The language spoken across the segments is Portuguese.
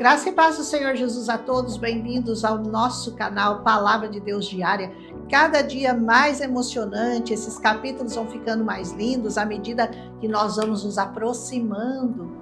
Graça e paz do Senhor Jesus a todos, bem-vindos ao nosso canal Palavra de Deus Diária. Cada dia mais emocionante, esses capítulos vão ficando mais lindos à medida que nós vamos nos aproximando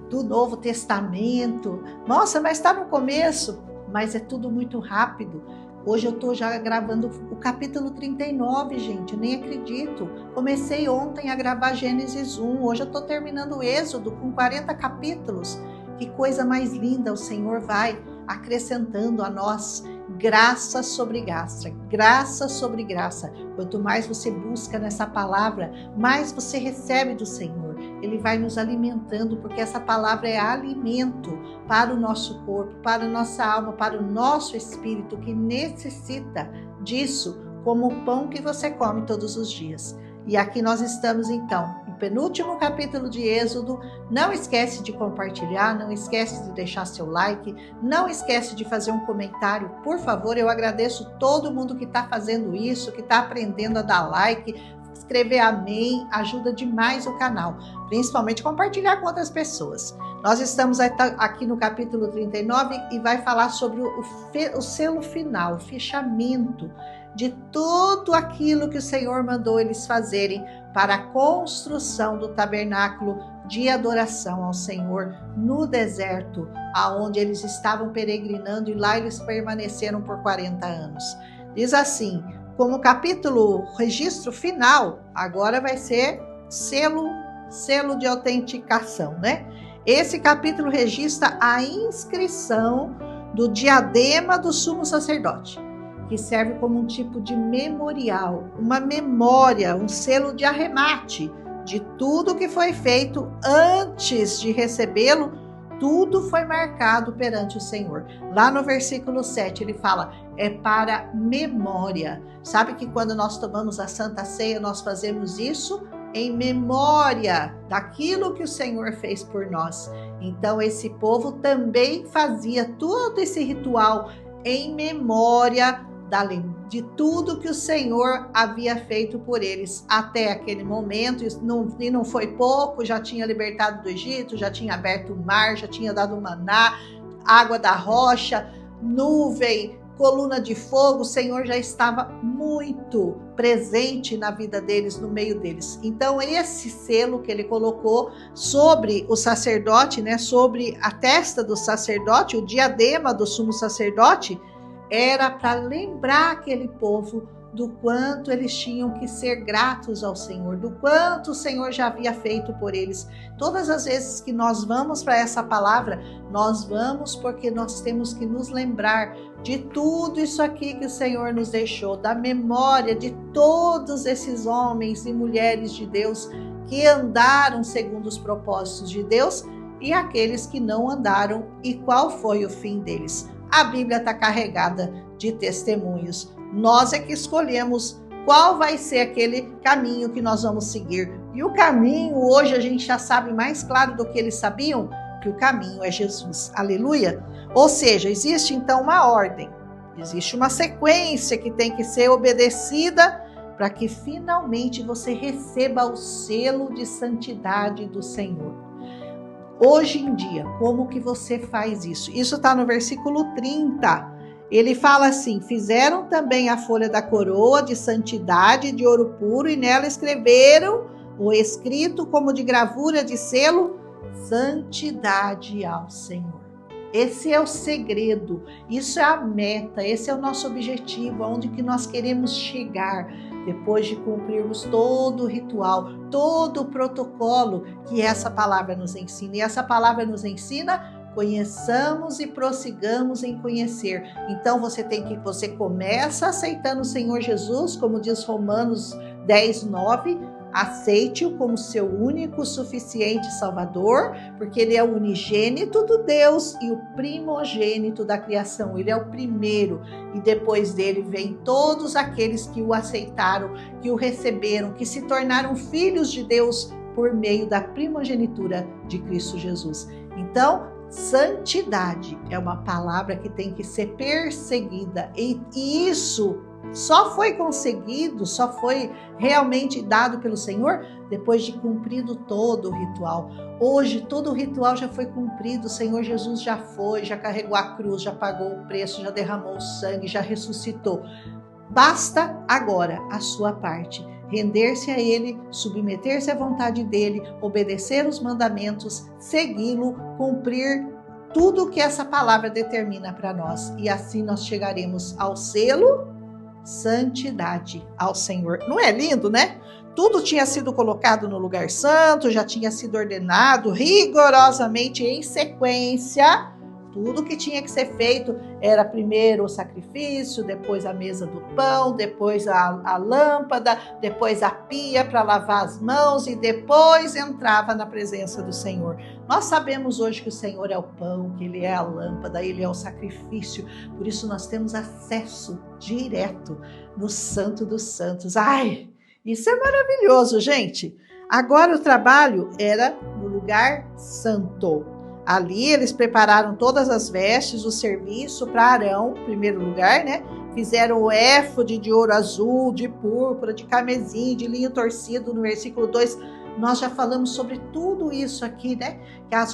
do Novo Testamento. Nossa, mas está no começo, mas é tudo muito rápido. Hoje eu estou já gravando o capítulo 39, gente, eu nem acredito. Comecei ontem a gravar Gênesis 1, hoje eu estou terminando o Êxodo com 40 capítulos. Que coisa mais linda, o Senhor vai acrescentando a nós graça sobre graça, graça sobre graça. Quanto mais você busca nessa palavra, mais você recebe do Senhor. Ele vai nos alimentando, porque essa palavra é alimento para o nosso corpo, para a nossa alma, para o nosso espírito, que necessita disso como o pão que você come todos os dias. E aqui nós estamos então, no penúltimo capítulo de Êxodo. Não esquece de compartilhar, não esquece de deixar seu like, não esquece de fazer um comentário, por favor. Eu agradeço todo mundo que está fazendo isso, que está aprendendo a dar like, escrever amém, ajuda demais o canal, principalmente compartilhar com outras pessoas. Nós estamos aqui no capítulo 39 e vai falar sobre o selo final, o fechamento de tudo aquilo que o Senhor mandou eles fazerem para a construção do tabernáculo de adoração ao Senhor no deserto, aonde eles estavam peregrinando, e lá eles permaneceram por 40 anos. Diz assim, como capítulo registro final, agora vai ser selo de autenticação, né? Esse capítulo registra a inscrição do diadema do sumo sacerdote, que serve como um tipo de memorial, uma memória, um selo de arremate de tudo que foi feito antes de recebê-lo. Tudo foi marcado perante o Senhor. Lá no versículo 7 ele fala, é para memória. Sabe que quando nós tomamos a Santa Ceia, nós fazemos isso em memória daquilo que o Senhor fez por nós. Então esse povo também fazia todo esse ritual em memória de tudo que o Senhor havia feito por eles até aquele momento. E não foi pouco, já tinha libertado do Egito, já tinha aberto o mar, já tinha dado maná, água da rocha, nuvem, coluna de fogo. O Senhor já estava muito presente na vida deles, no meio deles. Então esse selo que ele colocou sobre o sacerdote, né, sobre a testa do sacerdote, o diadema do sumo sacerdote, era para lembrar aquele povo do quanto eles tinham que ser gratos ao Senhor, do quanto o Senhor já havia feito por eles. Todas as vezes que nós vamos para essa palavra, nós vamos porque nós temos que nos lembrar de tudo isso aqui que o Senhor nos deixou, da memória de todos esses homens e mulheres de Deus que andaram segundo os propósitos de Deus e aqueles que não andaram, e qual foi o fim deles. A Bíblia está carregada de testemunhos. Nós é que escolhemos qual vai ser aquele caminho que nós vamos seguir. E o caminho, hoje a gente já sabe mais claro do que eles sabiam, que o caminho é Jesus. Aleluia! Ou seja, existe então uma ordem, existe uma sequência que tem que ser obedecida para que finalmente você receba o selo de santidade do Senhor. Hoje em dia, como que você faz isso? Isso está no versículo 30. Ele fala assim, fizeram também a folha da coroa de santidade de ouro puro e nela escreveram o escrito como de gravura de selo, santidade ao Senhor. Esse é o segredo, isso é a meta, esse é o nosso objetivo, aonde que nós queremos chegar depois de cumprirmos todo o ritual, todo o protocolo que essa palavra nos ensina. E essa palavra nos ensina, conheçamos e prossigamos em conhecer. Então você começa aceitando o Senhor Jesus, como diz Romanos 10:9, aceite-o como seu único, suficiente Salvador, porque Ele é o unigênito do Deus e o primogênito da criação. Ele é o primeiro, e depois dele vem todos aqueles que o aceitaram, que o receberam, que se tornaram filhos de Deus por meio da primogenitura de Cristo Jesus. Então, santidade é uma palavra que tem que ser perseguida, e isso só foi conseguido, só foi realmente dado pelo Senhor depois de cumprido todo o ritual. Hoje, todo o ritual já foi cumprido, o Senhor Jesus já foi, já carregou a cruz, já pagou o preço, já derramou o sangue, já ressuscitou. Basta agora a sua parte, render-se a Ele, submeter-se à vontade dEle, obedecer os mandamentos, segui-lo, cumprir tudo o que essa palavra determina para nós. E assim nós chegaremos ao selo santidade ao Senhor. Não é lindo, né? Tudo tinha sido colocado no lugar santo, já tinha sido ordenado rigorosamente em sequência. Tudo que tinha que ser feito era primeiro o sacrifício, depois a mesa do pão, depois a lâmpada, depois a pia para lavar as mãos e depois entrava na presença do Senhor. Nós sabemos hoje que o Senhor é o pão, que Ele é a lâmpada, Ele é o sacrifício. Por isso nós temos acesso direto no Santo dos Santos. Ai, isso é maravilhoso, gente. Agora o trabalho era no lugar santo. Ali eles prepararam todas as vestes, o serviço para Arão, em primeiro lugar, né? Fizeram o éfode de ouro azul, de púrpura, de carmesim, de linho torcido, no versículo 2. Nós já falamos sobre tudo isso aqui, né?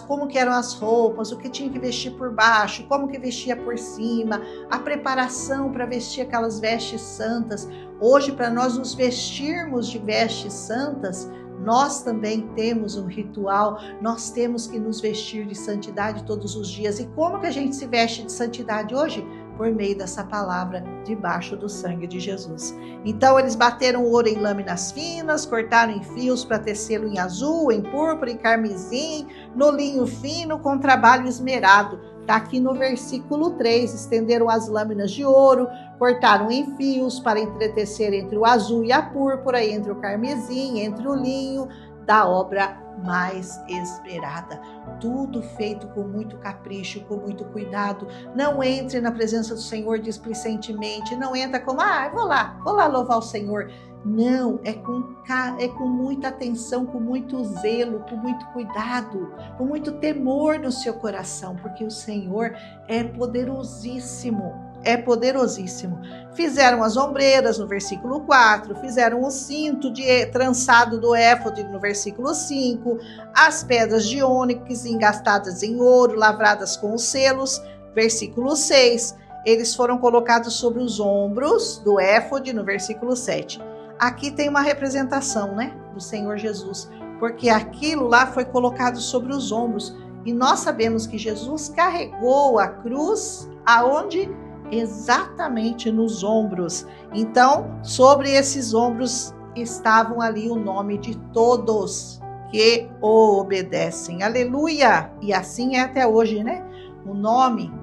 Como que eram as roupas, o que tinha que vestir por baixo, como que vestia por cima, a preparação para vestir aquelas vestes santas. Hoje, para nós nos vestirmos de vestes santas, nós também temos um ritual, nós temos que nos vestir de santidade todos os dias. E como que a gente se veste de santidade hoje? Por meio dessa palavra, debaixo do sangue de Jesus. Então eles bateram o ouro em lâminas finas, cortaram em fios para tecê-lo em azul, em púrpura, em carmesim, no linho fino, com trabalho esmerado. Está aqui no versículo 3, estenderam as lâminas de ouro, cortaram em fios para entretecer entre o azul e a púrpura, entre o carmesim, entre o linho, da obra mais esmerada. Tudo feito com muito capricho, com muito cuidado. Não entre na presença do Senhor displicentemente, não entra como, vou lá louvar o Senhor. Não, é com muita atenção, com muito zelo, com muito cuidado, com muito temor no seu coração, porque o Senhor é poderosíssimo. É poderosíssimo. Fizeram as ombreiras no versículo 4, fizeram o cinto trançado do éfode no versículo 5, as pedras de ônix engastadas em ouro, lavradas com os selos, versículo 6. Eles foram colocados sobre os ombros do éfode no versículo 7. Aqui tem uma representação, né, do Senhor Jesus, porque aquilo lá foi colocado sobre os ombros. E nós sabemos que Jesus carregou a cruz aonde? Exatamente nos ombros. Então, sobre esses ombros estavam ali o nome de todos que o obedecem. Aleluia! E assim é até hoje, né? O nome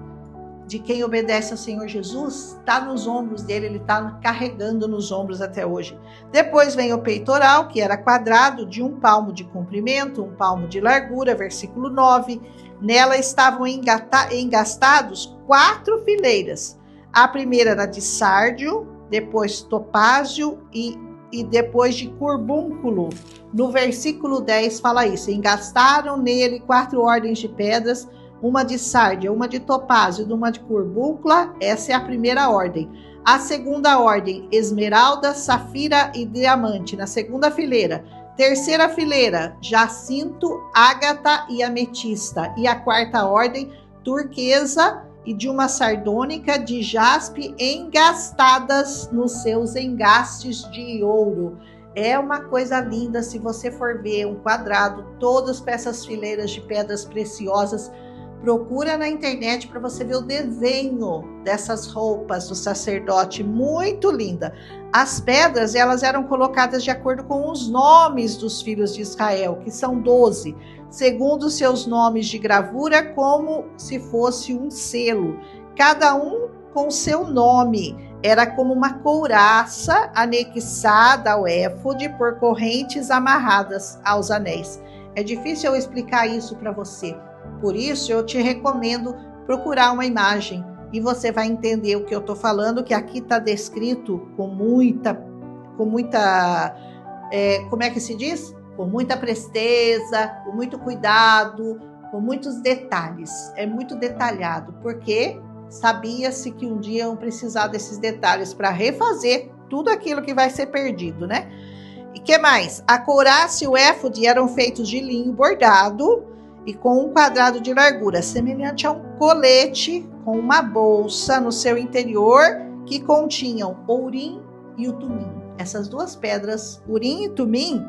de quem obedece ao Senhor Jesus está nos ombros dele, ele está carregando nos ombros até hoje. Depois vem o peitoral, que era quadrado, de 1 palmo de comprimento, 1 palmo de largura, versículo 9. Nela estavam engastados 4 fileiras. A primeira era de sárdio, depois topázio e depois de curbúnculo. No versículo 10 fala isso: engastaram nele 4 ordens de pedras, uma de sárdia, uma de topázio e uma de curbúncula. Essa é a primeira ordem. A segunda ordem, esmeralda, safira e diamante, na segunda fileira. Terceira fileira, jacinto, ágata e ametista. E a quarta ordem, turquesa e de uma sardônica de jaspe, engastadas nos seus engastes de ouro. É uma coisa linda, se você for ver um quadrado, todas com essas fileiras de pedras preciosas. Procura na internet para você ver o desenho dessas roupas do sacerdote, muito linda. As pedras, elas eram colocadas de acordo com os nomes dos filhos de Israel, que são 12, segundo seus nomes de gravura, como se fosse um selo. Cada um com seu nome. Era como uma couraça anexada ao éfode por correntes amarradas aos anéis. É difícil eu explicar isso para você. Por isso, eu te recomendo procurar uma imagem e você vai entender o que eu estou falando, que aqui está descrito com muita, como é que se diz? Com muita presteza, com muito cuidado, com muitos detalhes. É muito detalhado, porque sabia-se que um dia iam precisar desses detalhes para refazer tudo aquilo que vai ser perdido, né? E que mais? A couraça e o éfode eram feitos de linho bordado e com um quadrado de largura, semelhante a um colete com uma bolsa no seu interior que continham o urim e o tumim. Essas duas pedras, urim e tumim,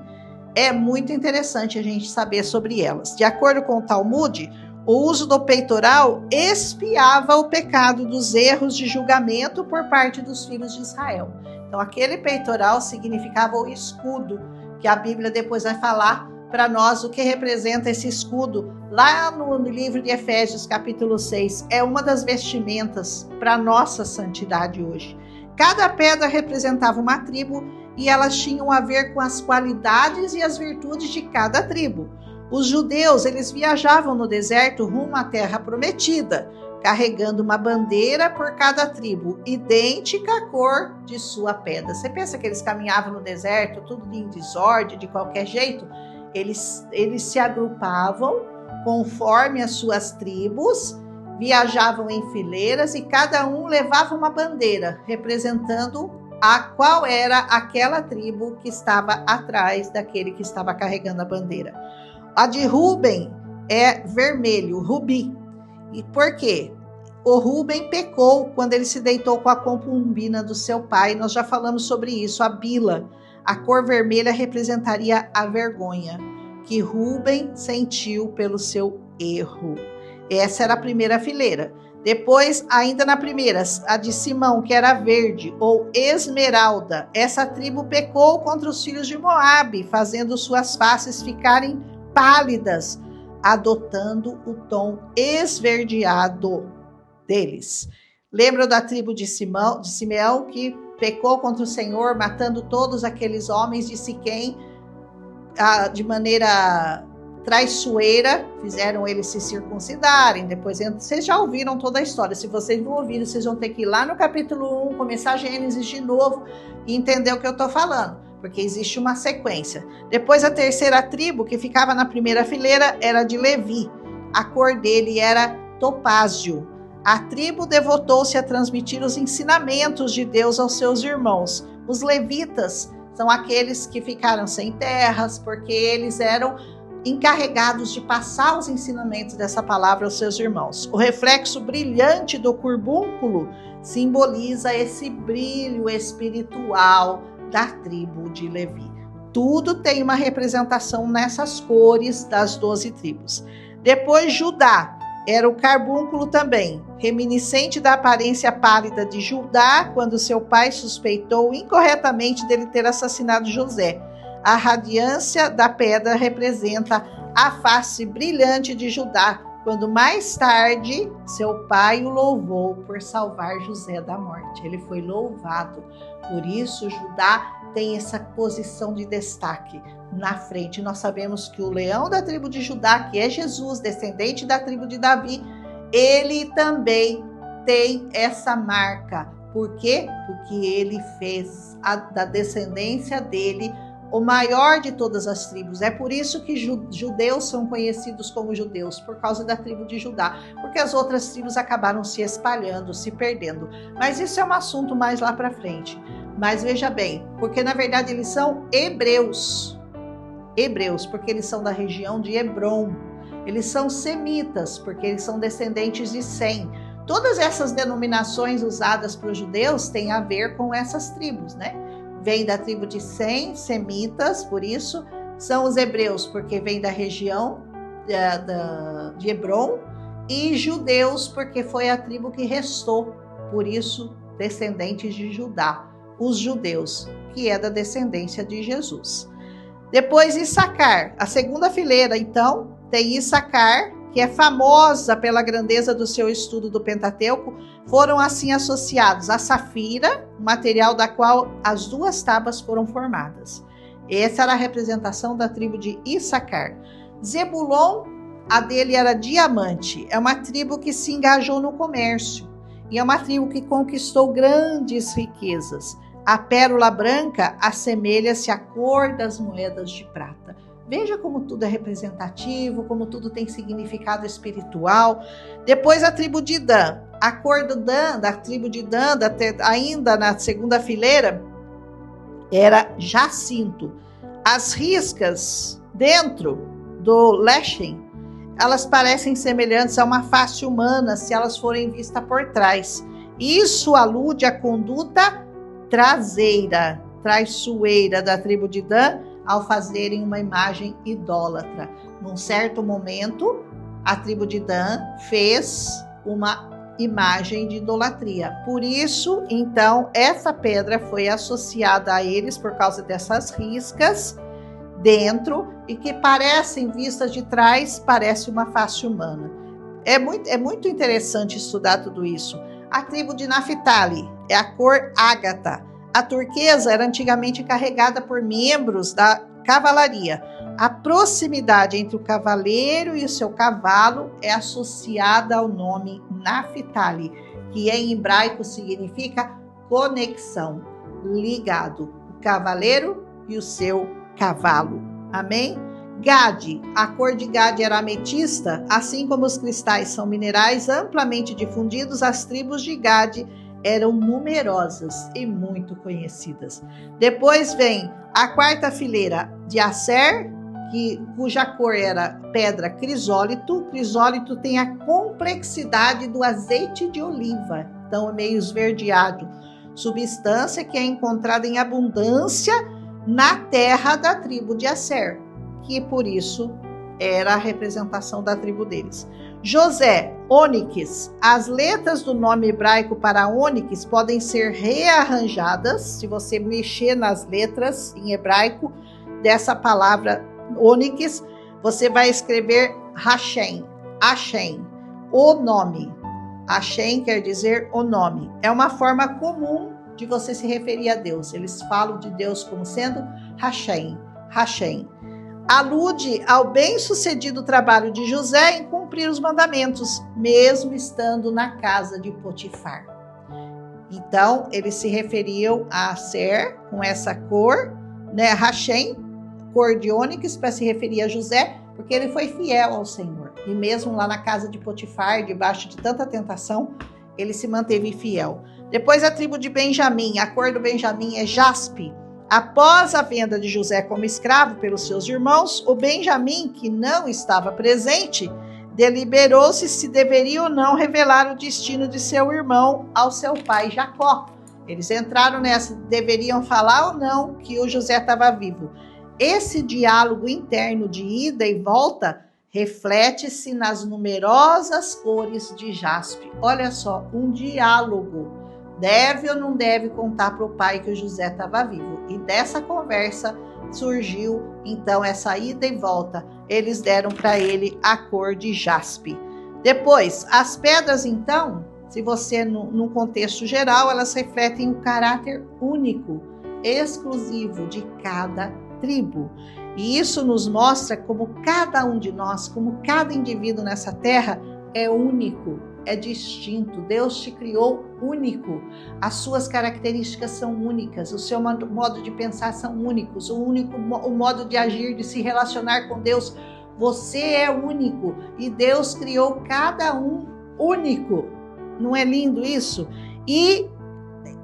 é muito interessante a gente saber sobre elas. De acordo com o Talmud, o uso do peitoral expiava o pecado dos erros de julgamento por parte dos filhos de Israel. Então, aquele peitoral significava o escudo, que a Bíblia depois vai falar para nós o que representa esse escudo. Lá no livro de Efésios, capítulo 6, é uma das vestimentas para a nossa santidade hoje. Cada pedra representava uma tribo e elas tinham a ver com as qualidades e as virtudes de cada tribo. Os judeus, eles viajavam no deserto rumo à terra prometida, carregando uma bandeira por cada tribo, idêntica à cor de sua pedra. Você pensa que eles caminhavam no deserto, tudo em desordem, de qualquer jeito? Eles se agrupavam conforme as suas tribos, viajavam em fileiras e cada um levava uma bandeira, representando a qual era aquela tribo que estava atrás daquele que estava carregando a bandeira. A de Ruben é vermelho, rubi. E por quê? O Ruben pecou quando ele se deitou com a concubina do seu pai. Nós já falamos sobre isso, a Bila. A cor vermelha representaria a vergonha que Ruben sentiu pelo seu erro. Essa era a primeira fileira. Depois, ainda na primeira, a de Simão, que era verde ou esmeralda. Essa tribo pecou contra os filhos de Moabe, fazendo suas faces ficarem pálidas, adotando o tom esverdeado deles. Lembram da tribo de Simeão, que pecou contra o Senhor, matando todos aqueles homens de Siquém de maneira traiçoeira, fizeram eles se circuncidarem, depois vocês já ouviram toda a história. Se vocês não ouviram, vocês vão ter que ir lá no capítulo 1, começar Gênesis de novo e entender o que eu estou falando, porque existe uma sequência. Depois a terceira tribo, que ficava na primeira fileira, era de Levi. A cor dele era topázio. A tribo devotou-se a transmitir os ensinamentos de Deus aos seus irmãos. Os levitas são aqueles que ficaram sem terras, porque eles eram encarregados de passar os ensinamentos dessa palavra aos seus irmãos. O reflexo brilhante do curbúnculo simboliza esse brilho espiritual da tribo de Levi. Tudo tem uma representação nessas cores das 12 tribos. Depois, Judá era o carbúnculo também, reminiscente da aparência pálida de Judá, quando seu pai suspeitou incorretamente dele ter assassinado José. A radiância da pedra representa a face brilhante de Judá, quando mais tarde seu pai o louvou por salvar José da morte. Ele foi louvado. Por isso, Judá tem essa posição de destaque na frente. Nós sabemos que o leão da tribo de Judá, que é Jesus, descendente da tribo de Davi, ele também tem essa marca. Por quê? Porque ele fez da descendência dele o maior de todas as tribos. É por isso que judeus são conhecidos como judeus, por causa da tribo de Judá, porque as outras tribos acabaram se espalhando, se perdendo. Mas isso é um assunto mais lá para frente. Mas veja bem, porque na verdade eles são hebreus, porque eles são da região de Hebrom. Eles são semitas, porque eles são descendentes de Sem. Todas essas denominações usadas para os judeus têm a ver com essas tribos, né? Vem da tribo de Sem, semitas, por isso. São os hebreus, porque vem da região de Hebrom. E judeus, porque foi a tribo que restou, por isso, descendentes de Judá. Os judeus, que é da descendência de Jesus. Depois, Issacar. A segunda fileira, então, tem Issacar, que é famosa pela grandeza do seu estudo do Pentateuco. Foram assim associados a safira, material da qual as duas tábuas foram formadas. Essa era a representação da tribo de Issacar. Zebulon, a dele era diamante. É uma tribo que se engajou no comércio. E é uma tribo que conquistou grandes riquezas. A pérola branca assemelha-se à cor das moedas de prata. Veja como tudo é representativo, como tudo tem significado espiritual. Depois a tribo de Dan. A cor do Dan, da tribo de Dan, ainda na segunda fileira, era jacinto. As riscas dentro do lechem, elas parecem semelhantes a uma face humana se elas forem vistas por trás. Isso alude à conduta traseira, traiçoeira da tribo de Dan ao fazerem uma imagem idólatra. Num certo momento, a tribo de Dan fez uma imagem de idolatria. Por isso, então, essa pedra foi associada a eles por causa dessas riscas dentro e que parecem vistas de trás, parece uma face humana. É muito interessante estudar tudo isso. A tribo de Naphtali é a cor ágata. A turquesa era antigamente carregada por membros da cavalaria. A proximidade entre o cavaleiro e o seu cavalo é associada ao nome Naphtali, que em hebraico significa conexão, ligado, o cavaleiro e o seu cavalo. Amém? Gade, a cor de Gade era ametista, assim como os cristais são minerais amplamente difundidos, as tribos de Gade eram numerosas e muito conhecidas. Depois vem a quarta fileira de Aser, cuja cor era pedra crisólito. Crisólito tem a complexidade do azeite de oliva, então é meio esverdeado, substância que é encontrada em abundância na terra da tribo de Aser, que por isso era a representação da tribo deles. José, ônix. As letras do nome hebraico para ônix podem ser rearranjadas, se você mexer nas letras em hebraico dessa palavra ônix, você vai escrever Hashem, Hashem, o nome. Hashem quer dizer o nome. É uma forma comum de você se referir a Deus. Eles falam de Deus como sendo Hashem, Hashem. Alude ao bem-sucedido trabalho de José em cumprir os mandamentos, mesmo estando na casa de Potifar. Então, eles se referiam a Aser com essa cor, né, Hashem, cor de ônix, para se referir a José, porque ele foi fiel ao Senhor. E mesmo lá na casa de Potifar, debaixo de tanta tentação, ele se manteve fiel. Depois a tribo de Benjamim, a cor do Benjamim é jaspe. Após a venda de José como escravo pelos seus irmãos, o Benjamim, que não estava presente, deliberou-se se deveria ou não revelar o destino de seu irmão ao seu pai Jacó. Eles entraram nessa, deveriam falar ou não que o José estava vivo. Esse diálogo interno de ida e volta reflete-se nas numerosas cores de jaspe. Olha só, um diálogo. Deve ou não deve contar para o pai que o José estava vivo? E dessa conversa surgiu, então, essa ida e volta. Eles deram para ele a cor de jaspe. Depois, as pedras, então, se você, num contexto geral, elas refletem o caráter único, exclusivo de cada tribo. E isso nos mostra como cada um de nós, como cada indivíduo nessa terra é único, é distinto. Deus te criou único. As suas características são únicas, o seu modo de pensar são únicos, o modo de agir, de se relacionar com Deus. Você é único e Deus criou cada um único. Não é lindo isso? E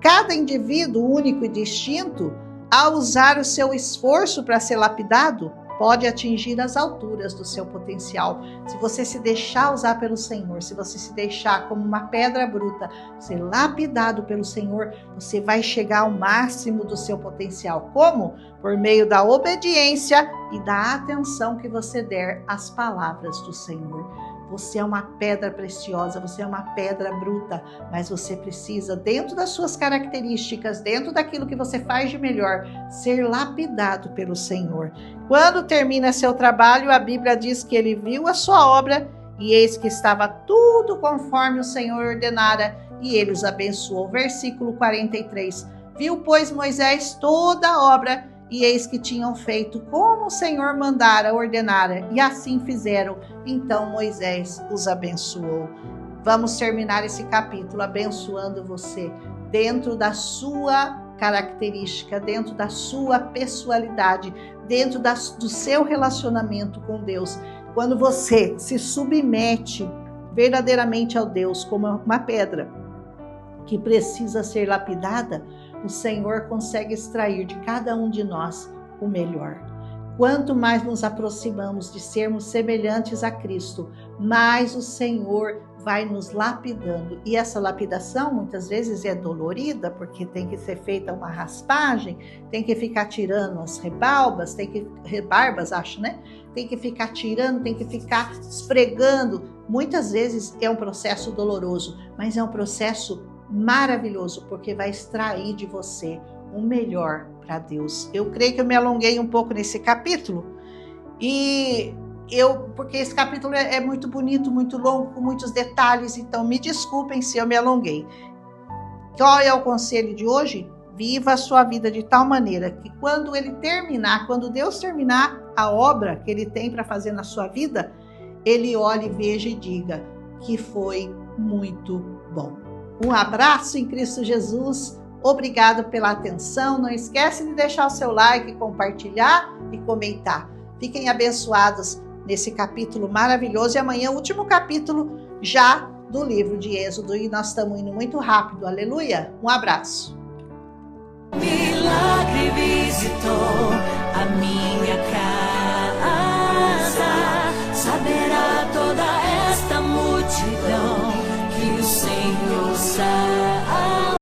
cada indivíduo único e distinto, ao usar o seu esforço para ser lapidado, pode atingir as alturas do seu potencial. Se você se deixar usar pelo Senhor, se você se deixar como uma pedra bruta, ser lapidado pelo Senhor, você vai chegar ao máximo do seu potencial. Como? Por meio da obediência e da atenção que você der às palavras do Senhor. Você é uma pedra preciosa, você é uma pedra bruta, mas você precisa, dentro das suas características, dentro daquilo que você faz de melhor, ser lapidado pelo Senhor. Quando termina seu trabalho, a Bíblia diz que ele viu a sua obra e eis que estava tudo conforme o Senhor ordenara e ele os abençoou. Versículo 43. Viu, pois, Moisés toda a obra e eis que tinham feito como o Senhor mandara, ordenara, e assim fizeram. Então Moisés os abençoou. Vamos terminar esse capítulo abençoando você dentro da sua característica, dentro da sua pessoalidade, dentro do seu relacionamento com Deus. Quando você se submete verdadeiramente ao Deus como uma pedra que precisa ser lapidada, o Senhor consegue extrair de cada um de nós o melhor. Quanto mais nos aproximamos de sermos semelhantes a Cristo, mais o Senhor vai nos lapidando. E essa lapidação muitas vezes é dolorida, porque tem que ser feita uma raspagem, tem que ficar tirando as rebarbas, Tem que ficar tirando, tem que ficar esfregando. Muitas vezes é um processo doloroso, mas é um processo maravilhoso, porque vai extrair de você o melhor para Deus. Eu creio que eu me alonguei um pouco nesse capítulo, porque esse capítulo é muito bonito, muito longo, com muitos detalhes, então me desculpem se eu me alonguei. Qual é o conselho de hoje? Viva a sua vida de tal maneira que quando Deus terminar a obra que Ele tem para fazer na sua vida, Ele olhe, veja e diga que foi muito bom. Um abraço em Cristo Jesus. Obrigado pela atenção. Não esquece de deixar o seu like, compartilhar e comentar. Fiquem abençoados nesse capítulo maravilhoso. E amanhã o último capítulo já do livro de Êxodo. E nós estamos indo muito rápido. Aleluia. Um abraço. Milagre visitou a minha casa.